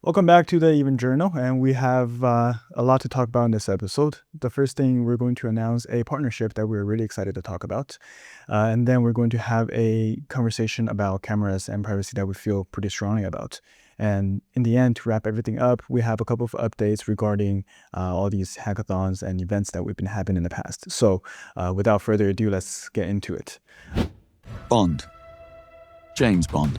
Welcome back to the Even Journal, and we have a lot to talk about in this episode. The first thing, we're going to announce a partnership that we're really excited to talk about. And then we're going to have a conversation about cameras and privacy that we feel pretty strongly about. And in the end, to wrap everything up, we have a couple of updates regarding all these hackathons and events that we've been having in the past. So without further ado, let's get into it. Bond. James Bond.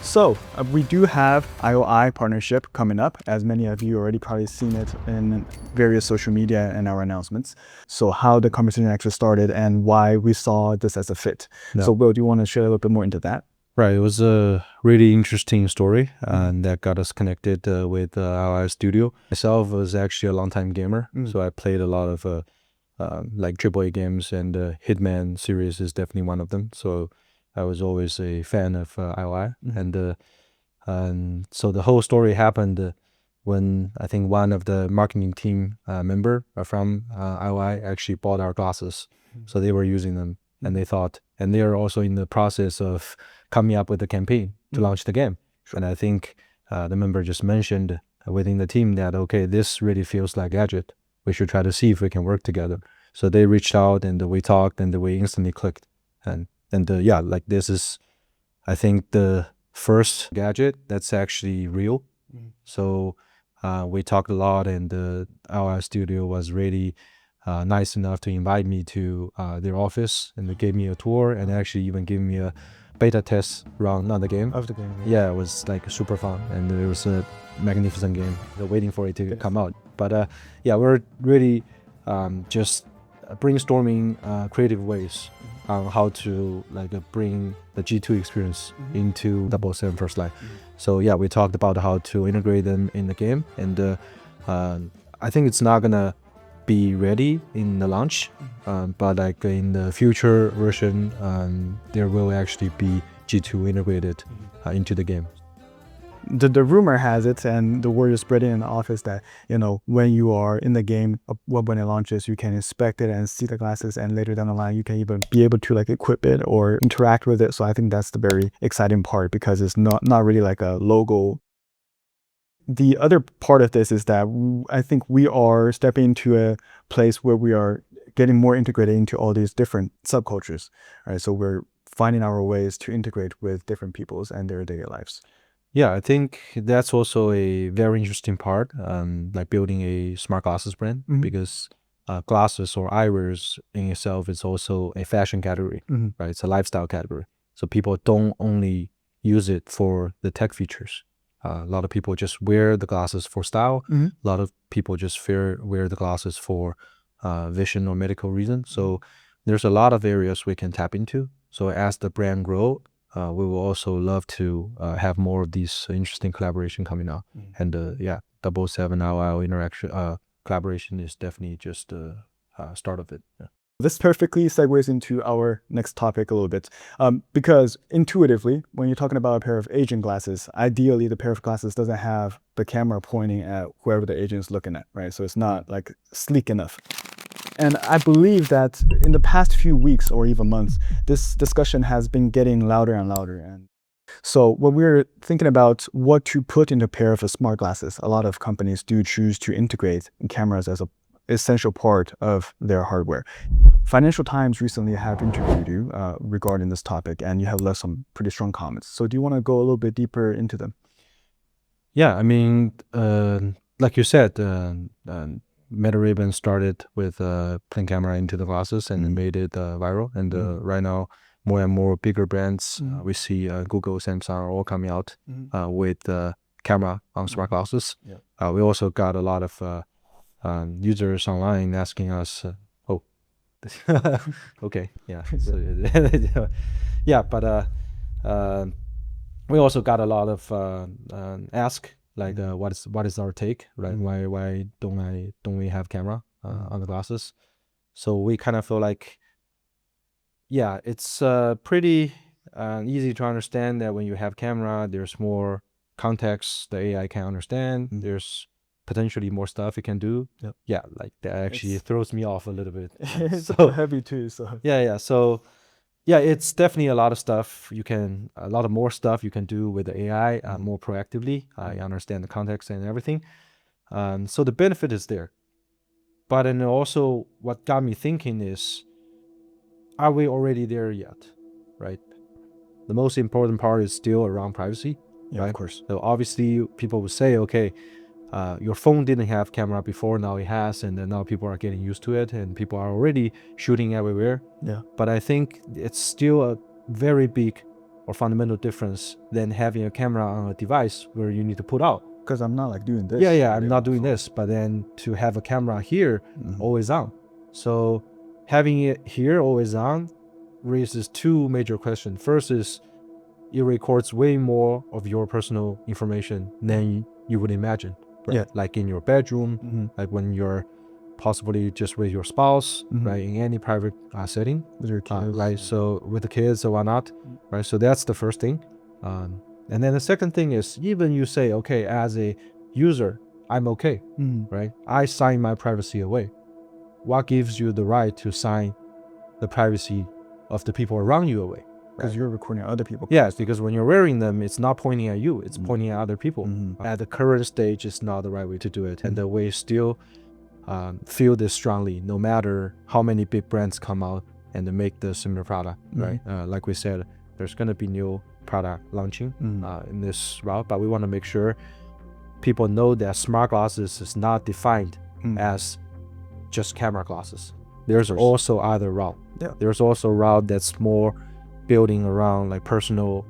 So we do have IOI partnership coming up, as many of you already probably seen it in various social media and our announcements. So how the conversation actually started and why we saw this as a fit. Yeah. So Will, do you want to share a little bit more into that? Right. It was a really interesting story and that got us connected with our studio. Myself was actually a longtime gamer. So I played a lot of like AAA games, and Hitman series is definitely one of them. So I was always a fan of IOI. And so the whole story happened when I think one of the marketing team member from IOI actually bought our glasses. So they were using them and they thought, and they are also in the process of coming up with a campaign to launch the game. Sure. And I think the member just mentioned within the team that, okay, this really feels like Gadget. We should try to see if we can work together. So they reached out and we talked and we instantly clicked. And yeah, like this is, I think, the first Gadget that's actually real. So we talked a lot, and our studio was really nice enough to invite me to their office, and they gave me a tour and actually even gave me a beta test run on the game. Of the game. Yeah, it was like super fun, and it was a magnificent game. They're waiting for it to come out. But yeah, we're really just brainstorming creative ways on how to bring the G2 experience into 007 First Light. So yeah, we talked about how to integrate them in the game, and I think it's not gonna be ready in the launch, but like in the future version, there will actually be G2 integrated into the game. The rumor has it, and the word is spreading in the office, that when you are in the game, when it launches, you can inspect it and see the glasses, and later down the line you can even be able to equip it or interact with it. So I think that's the very exciting part, because it's not really like a logo. The other part of this is that I think we are stepping into a place where we are getting more integrated into all these different subcultures, right? So we're finding our ways to integrate with different peoples and their daily lives. Yeah, I think that's also a very interesting part, like building a smart glasses brand, because glasses or eyewears in itself is also a fashion category, right? It's a lifestyle category. So people don't only use it for the tech features. A lot of people just wear the glasses for style. A lot of people just wear the glasses for vision or medical reasons. So there's a lot of areas we can tap into. So as the brand grow, we will also love to have more of these interesting collaboration coming out. And yeah, 007 IOI interaction collaboration is definitely just the start of it. Yeah. This perfectly segues into our next topic a little bit, because intuitively, when you're talking about a pair of agent glasses, ideally the pair of glasses doesn't have the camera pointing at whoever the agent is looking at, right? So it's not sleek enough. And I believe that in the past few weeks or even months, this discussion has been getting louder and louder. And so when we're thinking about what to put in a pair of smart glasses, a lot of companies do choose to integrate cameras as an essential part of their hardware. Financial Times recently have interviewed you regarding this topic, and you have left some pretty strong comments. So do you want to go a little bit deeper into them? Yeah, I mean, like you said, Meta Ray-Ban started with putting camera into the glasses and made it viral. And right now, more and more bigger brands, we see Google, Samsung are all coming out with camera on smart glasses. We also got a lot of users online asking us, okay, yeah. So, yeah, but we also got a lot of ask, like what is our take, right? Why don't we have camera on the glasses? So we kind of feel like, yeah, it's pretty easy to understand that when you have camera, there's more context the AI can understand. There's potentially more stuff you can do. Yeah, like that actually throws me off a little bit. It's so heavy too. So yeah. So Yeah, it's definitely a lot of stuff a lot of more stuff you can do with the AI more proactively. I understand the context and everything. So the benefit is there. But then also what got me thinking is, are we already there yet? Right? The most important part is still around privacy. Yeah, right? of course. So obviously people would say, okay, your phone didn't have camera before, now it has, and then now people are getting used to it, and people are already shooting everywhere. Yeah. But I think it's still a very big or fundamental difference than having a camera on a device where you need to put out. Because I'm not like doing this. Yeah, right I'm there not on the doing phone. this, but then to have a camera here Mhm. always on. So having it here always on raises two major questions. First is it records way more of your personal information than you would imagine. Yeah. Like in your bedroom, Mhm. like when you're possibly just with your spouse, Mhm. right? In any private setting, With your kids. right? So with the kids or whatnot, right? So that's the first thing. And then the second thing is, even you say, okay, as a user, I'm okay, Mhm. right? I sign my privacy away. What gives you the right to sign the privacy of the people around you away? Because you're recording other people. Yes, because when you're wearing them, it's not pointing at you, it's pointing at other people. At the current stage, it's not the right way to do it. And we still feel this strongly, no matter how many big brands come out and they make the similar product, right? Like we said, there's going to be new product launching in this route, but we want to make sure people know that smart glasses is not defined as just camera glasses. There's also other route. Yeah. There's also a route that's more building around like personal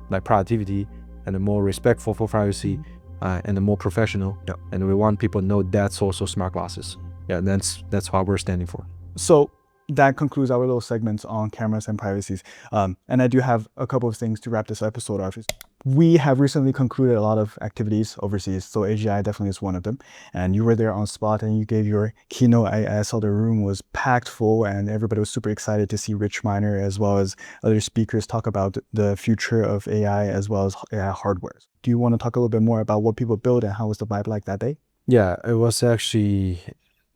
like productivity and a more respectful for privacy and a more professional. Yeah. And we want people to know that's also smart glasses. Yeah, that's what we're standing for. So that concludes our little segments on cameras and privacies. And I do have a couple of things to wrap this episode off. We have recently concluded a lot of activities overseas, so AGI definitely is one of them. And you were there on spot and you gave your keynote. I saw the room was packed full and everybody was super excited to see Rich Miner as well as other speakers talk about the future of AI as well as AI hardware. Do you want to talk a little bit more about what people build and how was the vibe like that day? Yeah, it was actually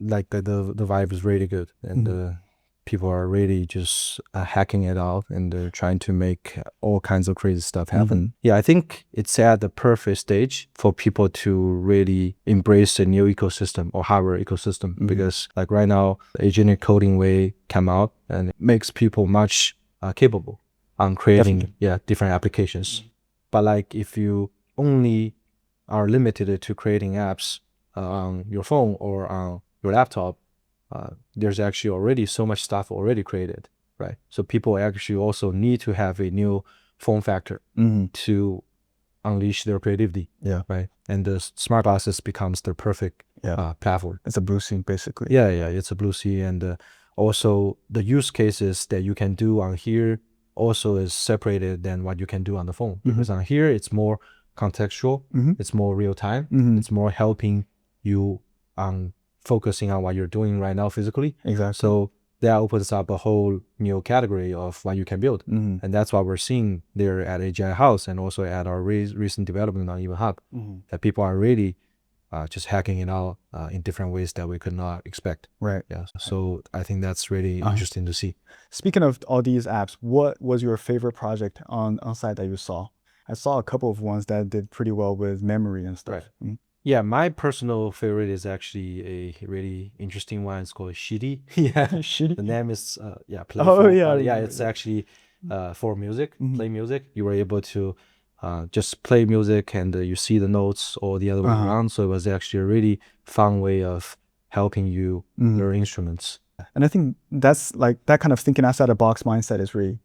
like the vibe is really good, and people are really just hacking it out, and they're trying to make all kinds of crazy stuff happen. Yeah, I think it's at the perfect stage for people to really embrace a new ecosystem or hardware ecosystem, because like right now, the agentic coding way come out, and it makes people much capable on creating different applications. But like if you only are limited to creating apps on your phone or on your laptop, there's actually already so much stuff already created, right? So people actually also need to have a new form factor to unleash their creativity, right? And the smart glasses becomes the perfect platform. It's a blue scene, basically. Yeah, it's a blue sea, and also the use cases that you can do on here also is separated than what you can do on the phone, because on here it's more contextual, it's more real time, it's more helping you on focusing on what you're doing right now physically. Exactly. So that opens up a whole new category of what you can build, and that's what we're seeing there at AGI House and also at our recent development on Even Hub, that people are really just hacking it out in different ways that we could not expect. Right. Yeah. So I think that's really interesting to see. Speaking of all these apps, what was your favorite project on site that you saw? I saw a couple of ones that did pretty well with memory and stuff. Yeah, my personal favorite is actually a really interesting one. It's called Shitty. Yeah, Shitty. the name is playful. Oh yeah, but yeah, it's actually for music. Play music. You were able to just play music, and you see the notes or the other way around. So it was actually a really fun way of helping you learn instruments. And I think that's like that kind of thinking outside the box mindset is really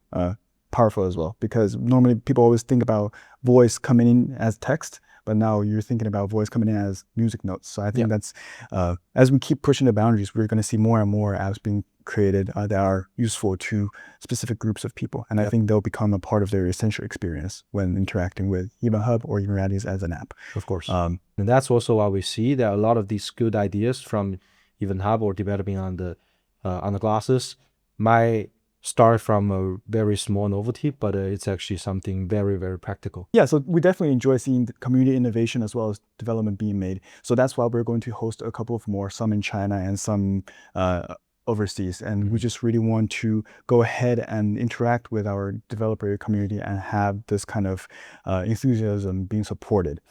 powerful as well, because normally people always think about voice coming in as text, but now you're thinking about voice coming in as music notes. So I think that's as we keep pushing the boundaries, we're going to see more and more apps being created that are useful to specific groups of people, and I think they'll become a part of their essential experience when interacting with Even Hub or Even Radius as an app. Of course. And that's also why we see that a lot of these good ideas from Even Hub or developing on the glasses might start from a very small novelty, but it's actually something very, very practical. Yeah, so we definitely enjoy seeing the community innovation as well as development being made. So that's why we're going to host a couple of more, some in China and some overseas, and we just really want to go ahead and interact with our developer community and have this kind of enthusiasm being supported.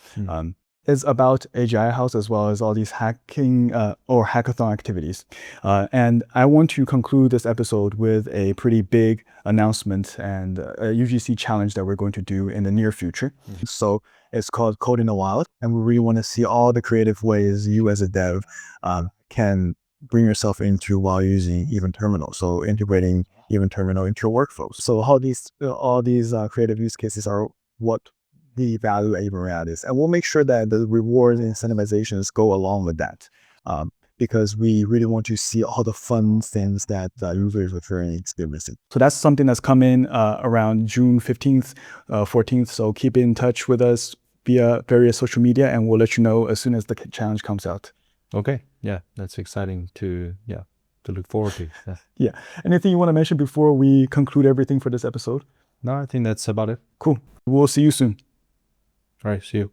It's about AGI House as well as all these hacking or hackathon activities. And I want to conclude this episode with a pretty big announcement and a UGC challenge that we're going to do in the near future. So it's called CodeInTheWild, and we really want to see all the creative ways you as a dev can bring yourself into while using Event Terminal. So integrating Event Terminal into your workflows. So how all these creative use cases are what the value at Event is. And we'll make sure that the rewards and incentivizations go along with that. Because we really want to see all the fun things that users are currently experiencing. So that's something that's coming around June 15th, 14th. So keep in touch with us via various social media, and we'll let you know as soon as the challenge comes out. Okay. Yeah, that's exciting to look forward to. Yeah. Anything you want to mention before we conclude everything for this episode? No, I think that's about it. Cool. We'll see you soon. All right. See you.